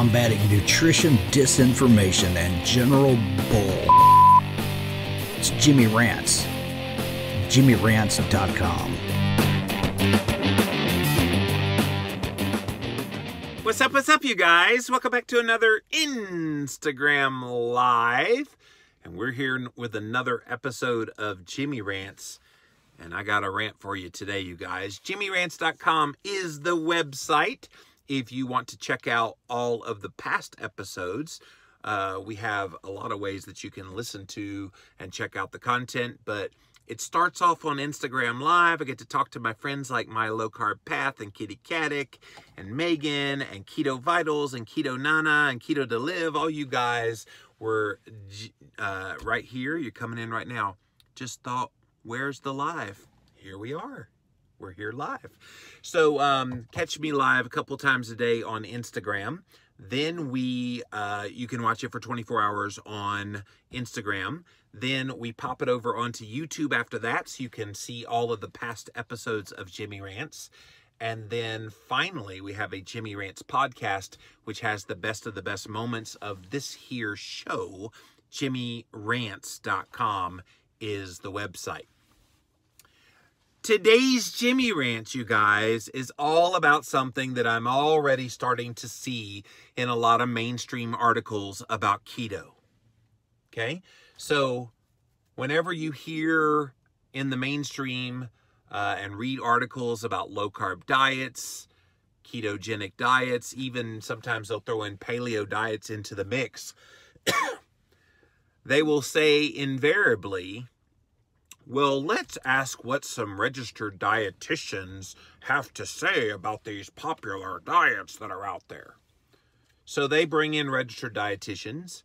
combating nutrition disinformation and general bull. It's Jimmy Rants. JimmyRants.com. What's up, you guys? Welcome back to another Instagram Live. And we're here with another episode of Jimmy Rants. And I got a rant for you today, you guys. JimmyRants.com is the website. If you want to check out all of the past episodes, we have a lot of ways that you can listen to and check out the content. But it starts off on Instagram Live. I get to talk to my friends like My Low Carb Path and Kitty Caddick and Megan and Keto Vitals and Keto Nana and Keto to Live. All you guys were right here. You're coming in right now. Just thought, where's the live? Here we are. We're here live. So catch me live a couple times a day on Instagram. Then you can watch it for 24 hours on Instagram. Then we pop it over onto YouTube after that, so you can see all of the past episodes of Jimmy Rants. And then finally, we have a Jimmy Rants podcast, which has the best of the best moments of this here show. JimmyRants.com is the website. Today's Jimmy Rants, you guys, is all about something that I'm already starting to see in a lot of mainstream articles about keto. Okay? So, whenever you hear in the mainstream and read articles about low-carb diets, ketogenic diets, even sometimes they'll throw in paleo diets into the mix, they will say invariably, well, let's ask what some registered dietitians have to say about these popular diets that are out there. So they bring in registered dietitians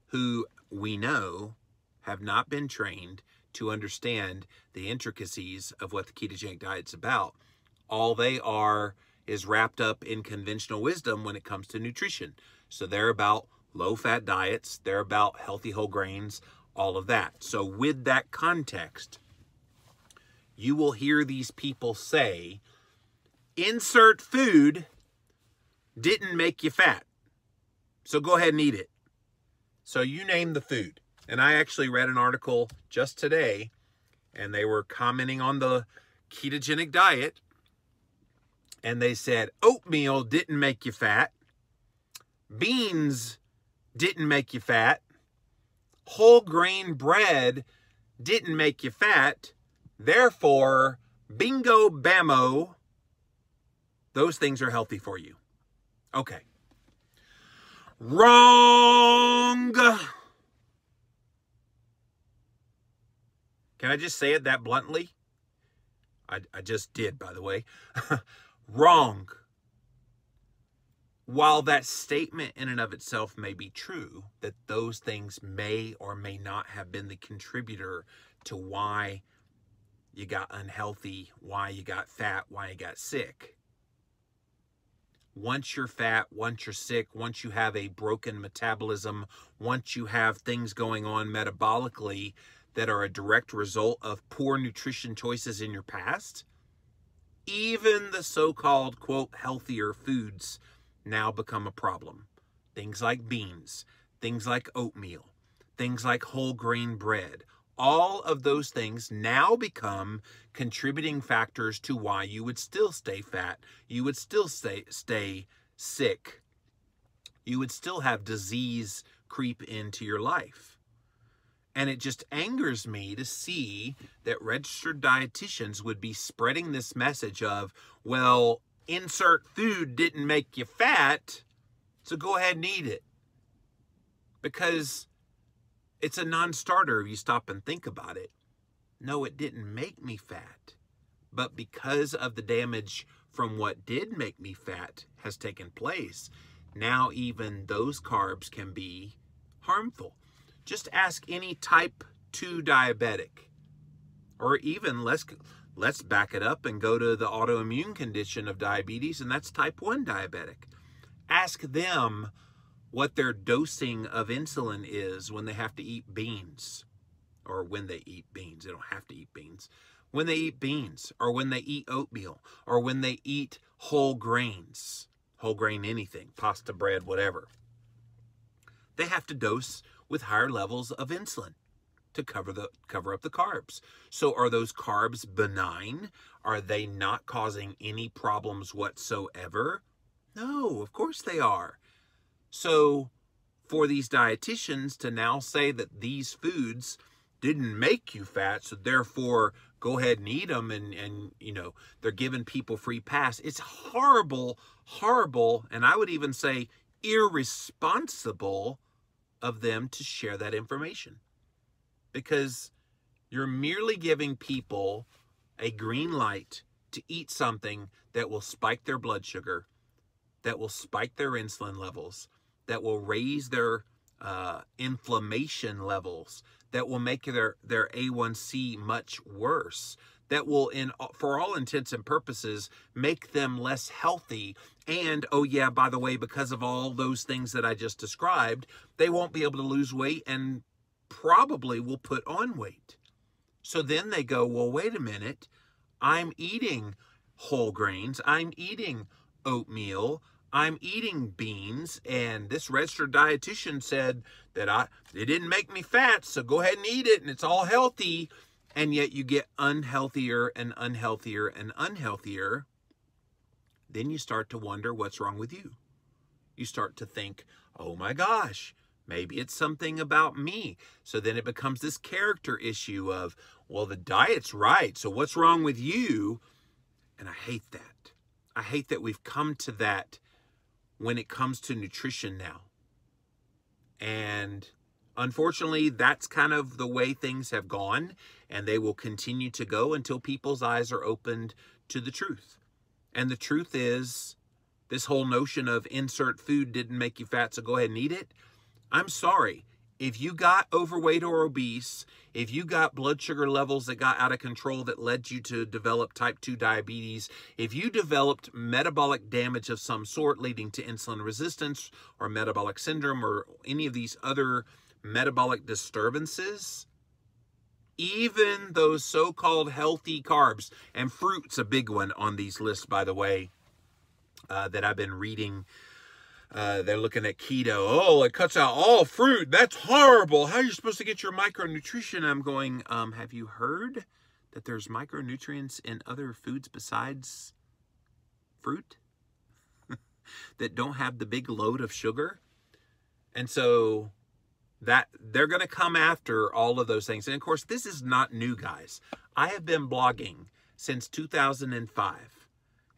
who we know have not been trained to understand the intricacies of what the ketogenic diet's about. All they are is wrapped up in conventional wisdom when it comes to nutrition. So they're about low-fat diets, they're about healthy whole grains, all of that. So with that context, you will hear these people say, insert food didn't make you fat, so go ahead and eat it. So you name the food. And I actually read an article just today, and they were commenting on the ketogenic diet, and they said oatmeal didn't make you fat, beans didn't make you fat, whole grain bread didn't make you fat, therefore, bingo bammo, those things are healthy for you. Okay. Wrong! Can I just say it that bluntly? I just did, by the way. Wrong. While that statement in and of itself may be true, that those things may or may not have been the contributor to why you got unhealthy, why you got fat, why you got sick. Once you're fat, once you're sick, once you have a broken metabolism, once you have things going on metabolically that are a direct result of poor nutrition choices in your past, even the so-called, quote, healthier foods now become a problem. Things like beans, things like oatmeal, things like whole grain bread, all of those things now become contributing factors to why you would still stay fat, you would still stay sick, you would still have disease creep into your life. And it just angers me to see that registered dietitians would be spreading this message of, well, insert food didn't make you fat, so go ahead and eat it. Because it's a non-starter if you stop and think about it. No, it didn't make me fat. But because of the damage from what did make me fat has taken place, now even those carbs can be harmful. Just ask any type 2 diabetic, or even let's back it up and go to the autoimmune condition of diabetes, and that's type 1 diabetic. Ask them what their dosing of insulin is when they have to eat beans, or when they eat beans. They don't have to eat beans. When they eat beans, or when they eat oatmeal, or when they eat whole grains, whole grain anything, pasta, bread, whatever, they have to dose with higher levels of insulin to cover up the carbs. So are those carbs benign? Are they not causing any problems whatsoever? No, of course they are. So for these dietitians to now say that these foods didn't make you fat, so therefore go ahead and eat them, and you know, they're giving people free pass. It's horrible, horrible, and I would even say irresponsible of them to share that information, because you're merely giving people a green light to eat something that will spike their blood sugar, that will spike their insulin levels, that will raise their inflammation levels, that will make their A1C much worse, that will, for all intents and purposes, make them less healthy. And, oh yeah, by the way, because of all those things that I just described, they won't be able to lose weight and probably will put on weight. So then they go, well, wait a minute, I'm eating whole grains, I'm eating oatmeal, I'm eating beans, and this registered dietitian said that it didn't make me fat, so go ahead and eat it, and it's all healthy. And yet you get unhealthier and unhealthier and unhealthier. Then you start to wonder what's wrong with you. You start to think, oh my gosh, maybe it's something about me. So then it becomes this character issue of, well, the diet's right, so what's wrong with you? And I hate that. I hate that we've come to that when it comes to nutrition now. And unfortunately, that's kind of the way things have gone, and they will continue to go until people's eyes are opened to the truth. And the truth is, this whole notion of insert food didn't make you fat, so go ahead and eat it. I'm sorry. If you got overweight or obese, if you got blood sugar levels that got out of control that led you to develop type 2 diabetes, if you developed metabolic damage of some sort leading to insulin resistance or metabolic syndrome or any of these other metabolic disturbances, even those so-called healthy carbs, and fruit's a big one on these lists, by the way, that I've been reading. They're looking at keto. Oh, it cuts out all fruit. That's horrible. How are you supposed to get your micronutrition? I'm going, have you heard that there's micronutrients in other foods besides fruit that don't have the big load of sugar? And so that they're going to come after all of those things. And of course, this is not new, guys. I have been blogging since 2005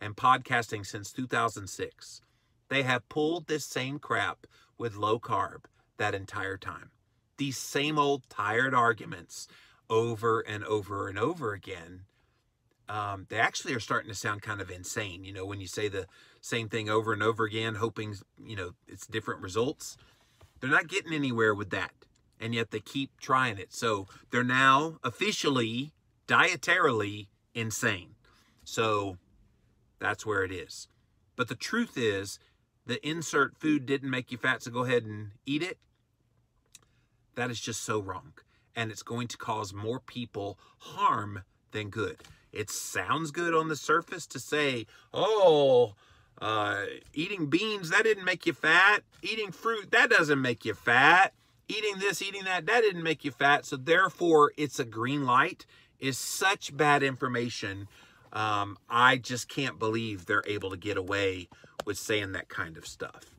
and podcasting since 2006. They have pulled this same crap with low carb that entire time. These same old tired arguments over and over and over again. They actually are starting to sound kind of insane. You know, when you say the same thing over and over again, hoping, you know, it's different results. They're not getting anywhere with that. And yet they keep trying it. So they're now officially, dietarily insane. So that's where it is. But the truth is, the insert food didn't make you fat, so go ahead and eat it. That is just so wrong. And it's going to cause more people harm than good. It sounds good on the surface to say, oh, eating beans, that didn't make you fat. Eating fruit, that doesn't make you fat. Eating this, eating that, that didn't make you fat. So therefore, it's a green light. Is such bad information. I just can't believe they're able to get away with saying that kind of stuff.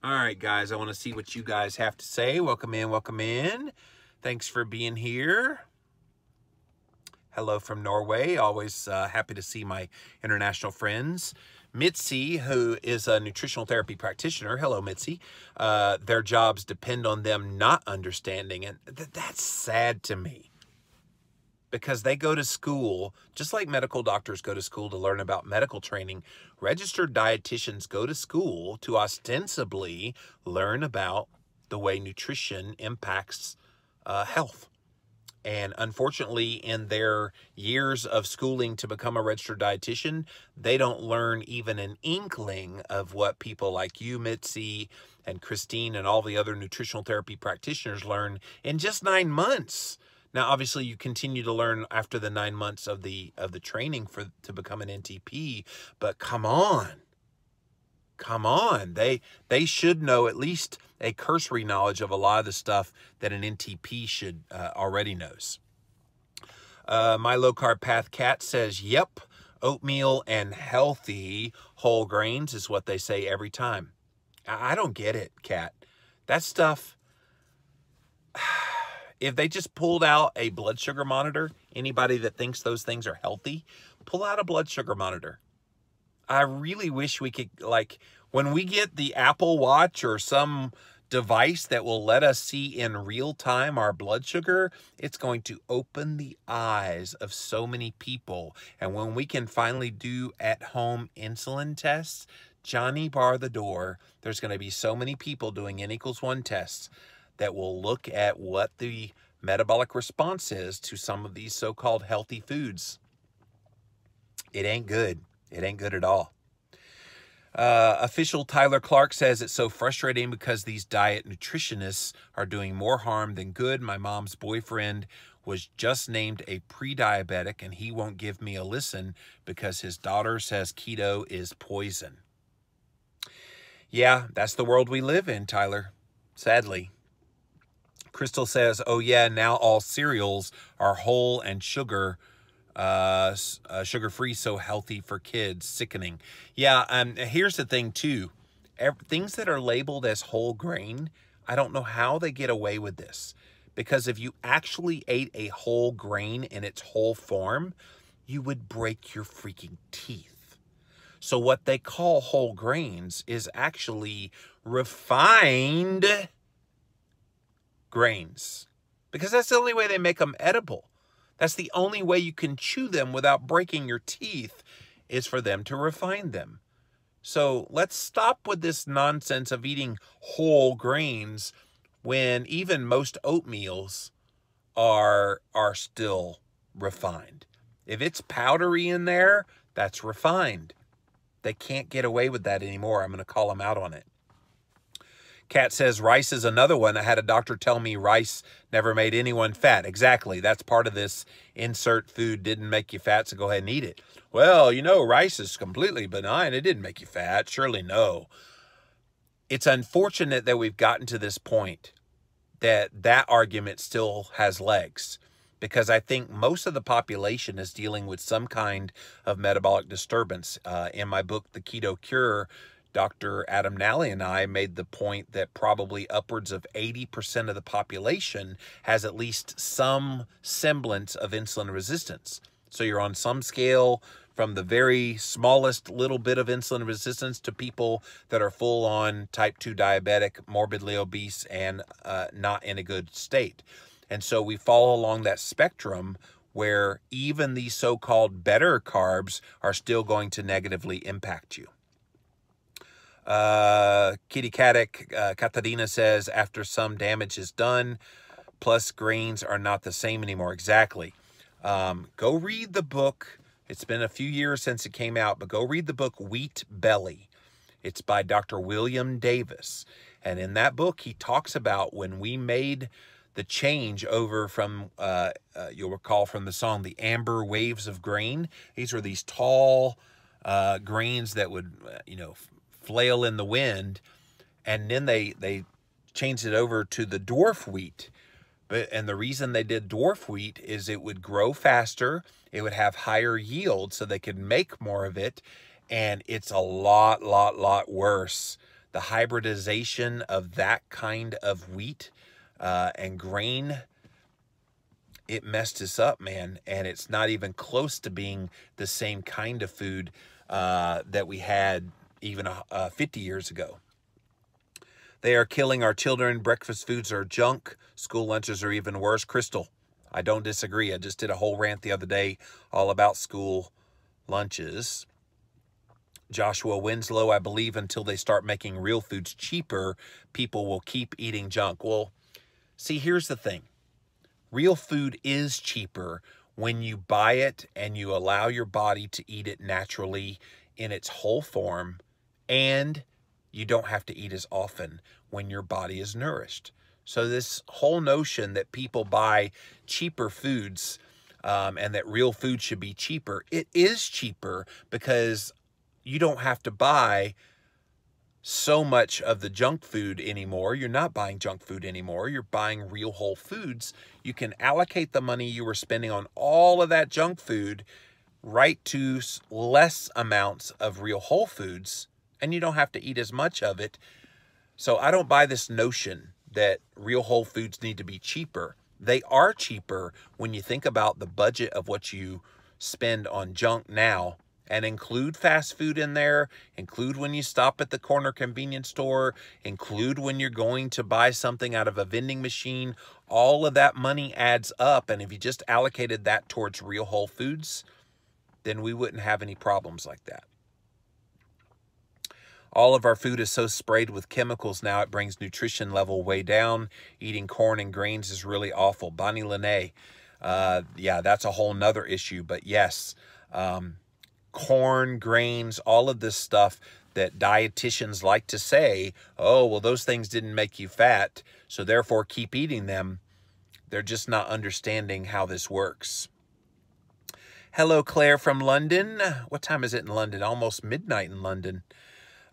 All right, guys, I want to see what you guys have to say. Welcome in, welcome in. Thanks for being here. Hello from Norway. Always happy to see my international friends. Mitzi, who is a nutritional therapy practitioner. Hello, Mitzi. Their jobs depend on them not understanding, and that's sad to me. Because they go to school, just like medical doctors go to school to learn about medical training, registered dietitians go to school to ostensibly learn about the way nutrition impacts health. And unfortunately, in their years of schooling to become a registered dietitian, they don't learn even an inkling of what people like you, Mitzi, and Christine, and all the other nutritional therapy practitioners learn in just 9 months. Now, obviously, you continue to learn after the 9 months of the training to become an NTP, but come on. come on. They should know at least a cursory knowledge of a lot of the stuff that an NTP should already knows. My Low Carb Path Cat says, yep, oatmeal and healthy whole grains is what they say every time. I don't get it, Cat. That stuff, if they just pulled out a blood sugar monitor, anybody that thinks those things are healthy, pull out a blood sugar monitor. I really wish we could, like, when we get the Apple Watch or some device that will let us see in real time our blood sugar, it's going to open the eyes of so many people. And when we can finally do at-home insulin tests, Johnny bar the door, there's going to be so many people doing N=1 tests that will look at what the metabolic response is to some of these so-called healthy foods. It ain't good. It ain't good at all. Official Tyler Clark says it's so frustrating because these diet nutritionists are doing more harm than good. My mom's boyfriend was just named a pre-diabetic and he won't give me a listen because his daughter says keto is poison. Yeah, that's the world we live in, Tyler, sadly. Crystal says, oh yeah, now all cereals are whole and sugar-free, so healthy for kids. Sickening. Yeah, here's the thing too. Things that are labeled as whole grain, I don't know how they get away with this. Because if you actually ate a whole grain in its whole form, you would break your freaking teeth. So what they call whole grains is actually refined grains. Because that's the only way they make them edible. That's the only way you can chew them without breaking your teeth, is for them to refine them. So let's stop with this nonsense of eating whole grains when even most oatmeals are still refined. If it's powdery in there, that's refined. They can't get away with that anymore. I'm going to call them out on it. Kat says rice is another one. I had a doctor tell me rice never made anyone fat. Exactly. That's part of this insert food didn't make you fat, so go ahead and eat it. Well, you know, rice is completely benign. It didn't make you fat. Surely no. It's unfortunate that we've gotten to this point that argument still has legs, because I think most of the population is dealing with some kind of metabolic disturbance. In my book, The Keto Cure, Dr. Adam Nally and I made the point that probably upwards of 80% of the population has at least some semblance of insulin resistance. So you're on some scale from the very smallest little bit of insulin resistance to people that are full-on type 2 diabetic, morbidly obese, and not in a good state. And so we fall along that spectrum where even these so-called better carbs are still going to negatively impact you. Kitty Katarina says, after some damage is done, plus grains are not the same anymore. Exactly. Go read the book. It's been a few years since it came out, but go read the book Wheat Belly. It's by Dr. William Davis. And in that book, he talks about when we made the change over from, you'll recall from the song, the Amber Waves of Grain. These were these tall grains that would, flail in the wind, and then they changed it over to the dwarf wheat. And the reason they did dwarf wheat is it would grow faster, it would have higher yield, so they could make more of it, and it's a lot worse. The hybridization of that kind of wheat and grain, it messed us up, man, and it's not even close to being the same kind of food that we had even 50 years ago. They are killing our children. Breakfast foods are junk. School lunches are even worse. Crystal, I don't disagree. I just did a whole rant the other day all about school lunches. Joshua Winslow, I believe until they start making real foods cheaper, people will keep eating junk. Well, see, here's the thing. Real food is cheaper when you buy it and you allow your body to eat it naturally in its whole form, and you don't have to eat as often when your body is nourished. So this whole notion that people buy cheaper foods and that real food should be cheaper, it is cheaper because you don't have to buy so much of the junk food anymore. You're not buying junk food anymore. You're buying real whole foods. You can allocate the money you were spending on all of that junk food right to less amounts of real whole foods, and you don't have to eat as much of it. So I don't buy this notion that real whole foods need to be cheaper. They are cheaper when you think about the budget of what you spend on junk now, and include fast food in there, include when you stop at the corner convenience store, include when you're going to buy something out of a vending machine. All of that money adds up, and if you just allocated that towards real whole foods, then we wouldn't have any problems like that. All of our food is so sprayed with chemicals now, it brings nutrition level way down. Eating corn and grains is really awful. Bonnie Lene, yeah, that's a whole nother issue, but yes, corn, grains, all of this stuff that dietitians like to say, oh, well, those things didn't make you fat, so therefore keep eating them. They're just not understanding how this works. Hello, Claire from London. What time is it in London? Almost midnight in London.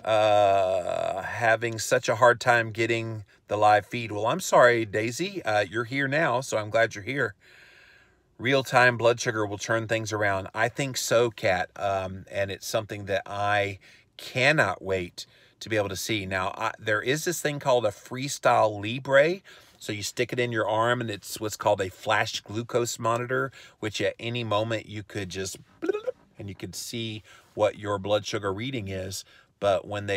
Having such a hard time getting the live feed. Well, I'm sorry, Daisy. You're here now, so I'm glad you're here. Real-time blood sugar will turn things around. I think so, Kat, and it's something that I cannot wait to be able to see. Now, there is this thing called a Freestyle Libre. So you stick it in your arm, and it's what's called a flash glucose monitor, which at any moment you could just, and you could see what your blood sugar reading is. But when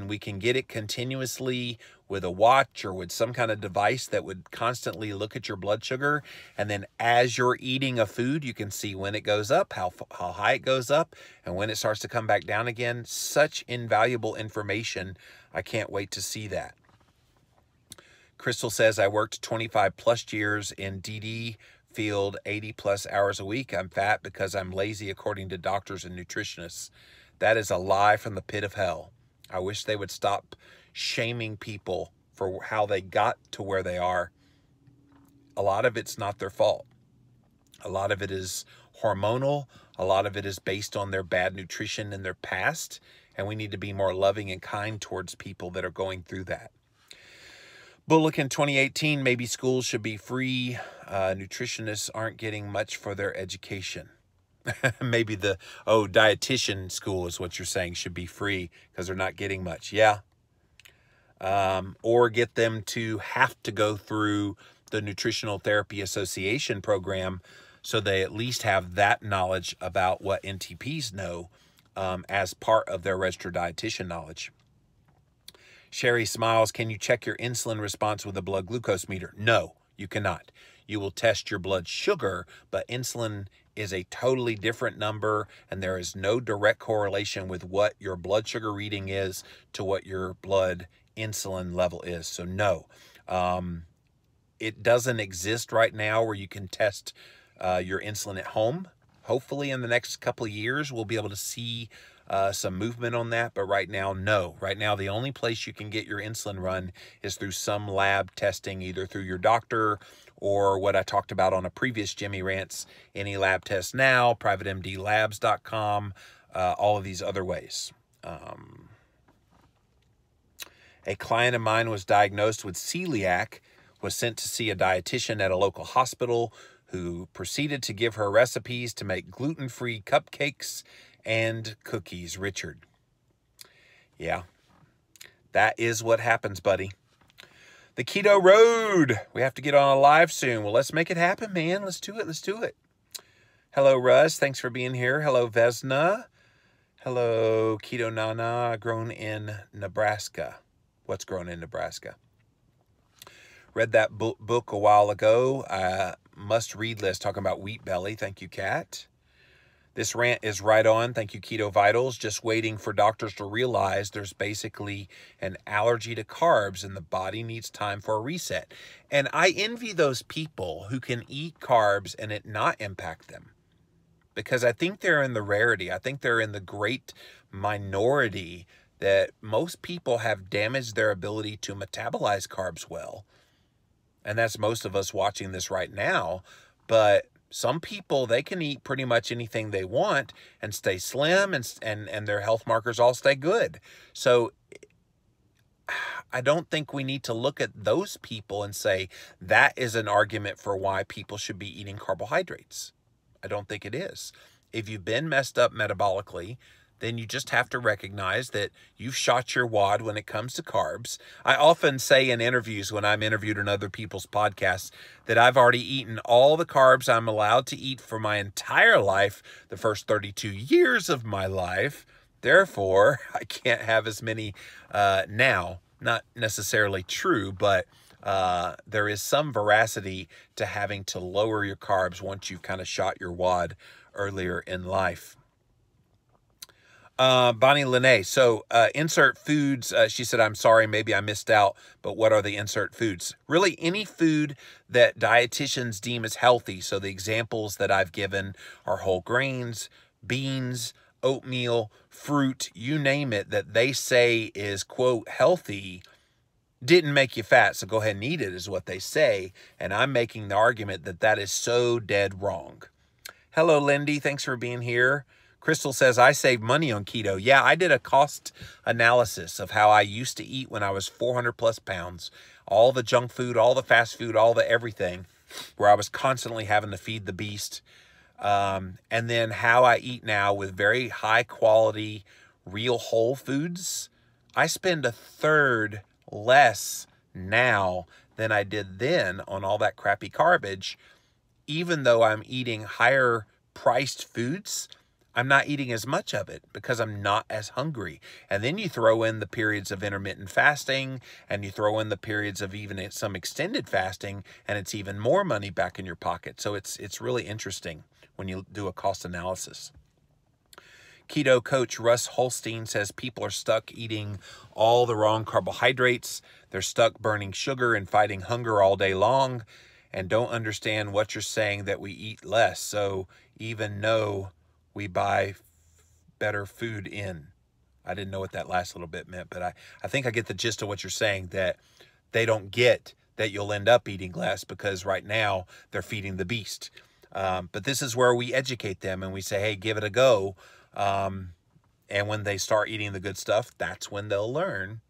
we can get it continuously with a watch or with some kind of device that would constantly look at your blood sugar, and then as you're eating a food, you can see when it goes up, how high it goes up, and when it starts to come back down again. Such invaluable information. I can't wait to see that. Crystal says, I worked 25 plus years in DD field, 80 plus hours a week. I'm fat because I'm lazy, according to doctors and nutritionists. That is a lie from the pit of hell. I wish they would stop shaming people for how they got to where they are. A lot of it's not their fault. A lot of it is hormonal. A lot of it is based on their bad nutrition in their past. And we need to be more loving and kind towards people that are going through that. Bullock in 2018, maybe schools should be free. Nutritionists aren't getting much for their education. Maybe the, dietitian school is what you're saying should be free because they're not getting much. Yeah. Or get them to have to go through the Nutritional Therapy Association program so they at least have that knowledge about what NTPs know as part of their registered dietitian knowledge. Sherry smiles, can you check your insulin response with a blood glucose meter? No, you cannot. You will test your blood sugar, but insulin is a totally different number, and there is no direct correlation with what your blood sugar reading is to what your blood insulin level is. So no, it doesn't exist right now where you can test your insulin at home. Hopefully in the next couple of years, we'll be able to see some movement on that, but right now, no. Right now, the only place you can get your insulin run is through some lab testing, either through your doctor or what I talked about on a previous Jimmy Rants, Any Lab Test Now, privatemdlabs.com, all of these other ways. A client of mine was diagnosed with celiac, was sent to see a dietitian at a local hospital who proceeded to give her recipes to make gluten-free cupcakes and cookies. Richard. Yeah, that is what happens, buddy. The Keto Road. We have to get on a live soon. Well, let's make it happen, man. Let's do it. Let's do it. Hello, Russ. Thanks for being here. Hello, Vesna. Hello, Keto Nana. Grown in Nebraska. What's grown in Nebraska? Read that book a while ago. Must-read list talking about wheat belly. Thank you, Kat. This rant is right on. Thank you, Keto Vitals. Just waiting for doctors to realize there's basically an allergy to carbs and the body needs time for a reset. And I envy those people who can eat carbs and it not impact them. Because I think they're in the rarity. I think they're in the great minority that most people have damaged their ability to metabolize carbs well. And that's most of us watching this right now. But some people, they can eat pretty much anything they want and stay slim, and their health markers all stay good. So I don't think we need to look at those people and say that is an argument for why people should be eating carbohydrates. I don't think it is. If you've been messed up metabolically, then you just have to recognize that you've shot your wad when it comes to carbs. I often say in interviews when I'm interviewed in other people's podcasts that I've already eaten all the carbs I'm allowed to eat for my entire life, the first 32 years of my life. Therefore, I can't have as many now. Not necessarily true, but there is some veracity to having to lower your carbs once you've kind of shot your wad earlier in life. Bonnie Lene, so insert foods, she said, I'm sorry, maybe I missed out, but what are the insert foods? Really, any food that dietitians deem as healthy. So the examples that I've given are whole grains, beans, oatmeal, fruit, you name it, that they say is, quote, healthy, didn't make you fat, so go ahead and eat it, is what they say. And I'm making the argument that that is so dead wrong. Hello, Lindy. Thanks for being here. Crystal says, I saved money on keto. Yeah, I did a cost analysis of how I used to eat when I was 400 plus pounds. All the junk food, all the fast food, all the everything, where I was constantly having to feed the beast. And then how I eat now with very high quality, real whole foods. I spend a third less now than I did then on all that crappy garbage. Even though I'm eating higher priced foods, I'm not eating as much of it because I'm not as hungry. And then you throw in the periods of intermittent fasting, and you throw in the periods of even some extended fasting, and it's even more money back in your pocket. So it's really interesting when you do a cost analysis. Keto coach Russ Holstein says people are stuck eating all the wrong carbohydrates. They're stuck burning sugar and fighting hunger all day long, and don't understand what you're saying that we eat less. So even though we buy better food in. I didn't know what that last little bit meant, but I think I get the gist of what you're saying, that they don't get that you'll end up eating less because right now they're feeding the beast. But this is where we educate them and we say, hey, give it a go. And when they start eating the good stuff, that's when they'll learn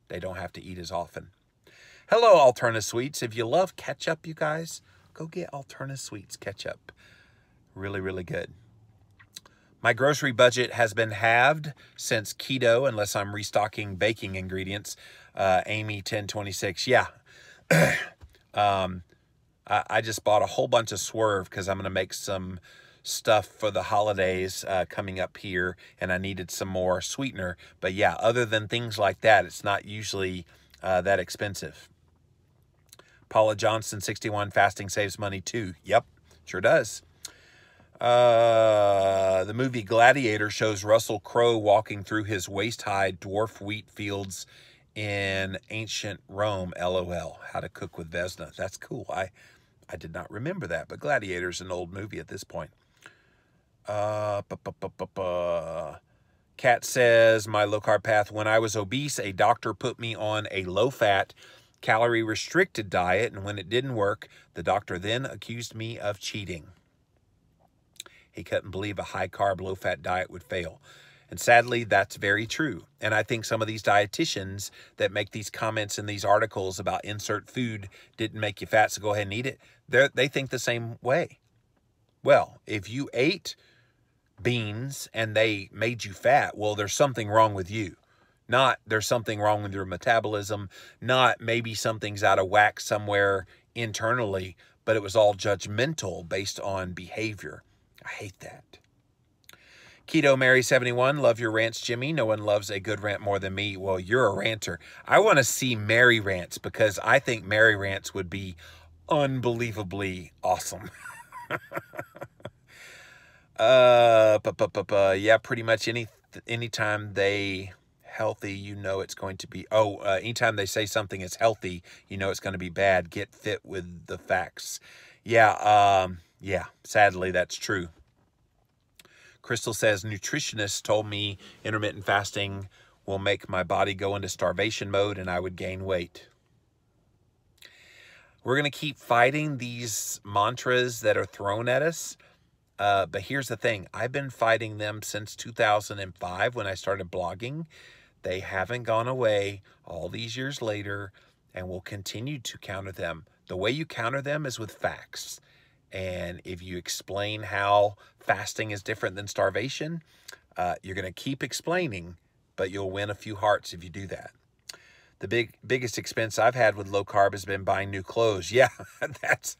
they don't have to eat as often. Hello, Alterna Sweets. If you love ketchup, you guys, go get Alterna Sweets ketchup. Really, really good. My grocery budget has been halved since keto, unless I'm restocking baking ingredients. Amy 1026. Yeah. I just bought a whole bunch of Swerve because I'm going to make some stuff for the holidays coming up here, and I needed some more sweetener. But yeah, other than things like that, it's not usually that expensive. Paula Johnson 61, fasting saves money too. Yep, sure does. The movie Gladiator shows Russell Crowe walking through his waist-high dwarf wheat fields in ancient Rome. LOL. How to Cook with Vesna. That's cool. I did not remember that, but Gladiator's an old movie at this point. Kat says, my low-carb path. When I was obese, a doctor put me on a low-fat, calorie-restricted diet, and when it didn't work, the doctor then accused me of cheating. He couldn't believe a high-carb, low-fat diet would fail. And sadly, that's very true. And I think some of these dietitians that make these comments in these articles about insert food didn't make you fat, so go ahead and eat it, they think the same way. Well, if you ate beans and they made you fat, well, there's something wrong with you. Not there's something wrong with your metabolism, not maybe something's out of whack somewhere internally, but it was all judgmental based on behavior. I hate that. Keto Mary 71, love your rants, Jimmy. No one loves a good rant more than me. Well, you're a ranter. I want to see Mary rants because I think Mary rants would be unbelievably awesome. Yeah, pretty much anytime they healthy, you know it's going to be, anytime they say something is healthy, you know it's going to be bad. Get fit with the facts. Yeah, sadly, that's true. Crystal says, nutritionists told me intermittent fasting will make my body go into starvation mode and I would gain weight. We're going to keep fighting these mantras that are thrown at us. But here's the thing. I've been fighting them since 2005 when I started blogging. They haven't gone away all these years later, and will continue to counter them. The way you counter them is with facts. And if you explain how fasting is different than starvation, you're going to keep explaining, but you'll win a few hearts if you do that. The biggest expense I've had with low carb has been buying new clothes. Yeah, that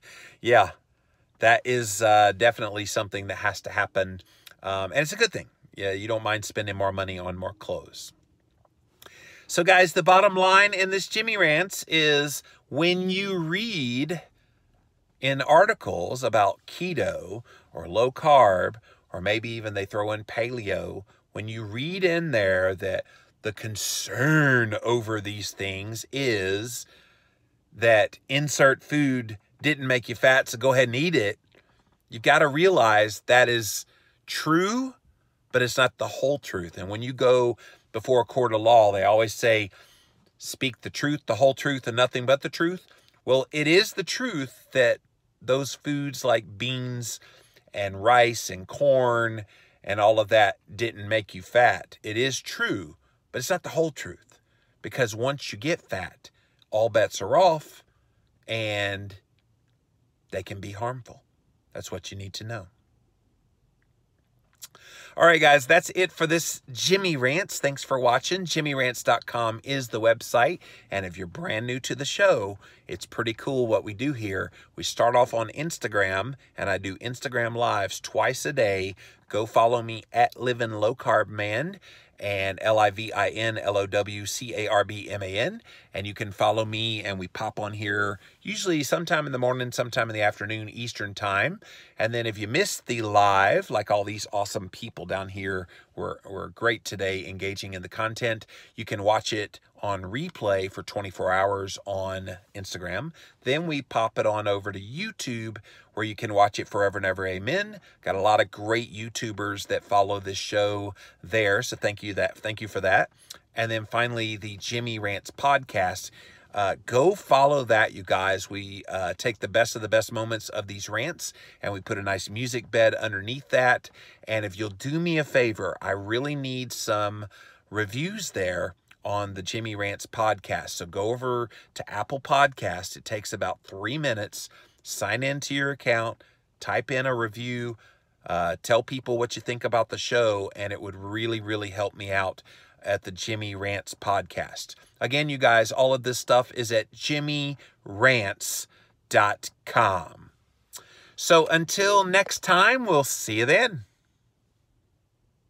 is definitely something that has to happen. And it's a good thing. Yeah, you don't mind spending more money on more clothes. So guys, the bottom line in this Jimmy Rants is when you read in articles about keto or low carb, or maybe even they throw in paleo, when you read in there that the concern over these things is that insert food didn't make you fat, so go ahead and eat it, you've got to realize that is true, but it's not the whole truth. And when you go before a court of law, they always say, speak the truth, the whole truth, and nothing but the truth. Well, it is the truth that those foods like beans and rice and corn and all of that didn't make you fat. It is true, but it's not the whole truth. Because once you get fat, all bets are off and they can be harmful. That's what you need to know. All right, guys, that's it for this Jimmy Rants. Thanks for watching. JimmyRants.com is the website. And if you're brand new to the show, it's pretty cool what we do here. We start off on Instagram, and I do Instagram Lives twice a day. Go follow me at Livin' Low Carb Man, and LivinLowCarbMan. And you can follow me, and we pop on here usually sometime in the morning, sometime in the afternoon, Eastern time. And then if you missed the live, like all these awesome people down here were great today engaging in the content, you can watch it on replay for 24 hours on Instagram. Then we pop it on over to YouTube, where you can watch it forever and ever. Amen. Got a lot of great YouTubers that follow this show there, so thank you for that. And then finally, the Jimmy Rants podcast. Go follow that, you guys. We take the best of the best moments of these rants, and we put a nice music bed underneath that. And if you'll do me a favor, I really need some reviews there on the Jimmy Rants podcast. So go over to Apple Podcasts. It takes about 3 minutes. Sign into your account, type in a review, tell people what you think about the show, and it would really, really help me out at the Jimmy Rants podcast. Again, you guys, all of this stuff is at JimmyRants.com. So until next time, we'll see you then.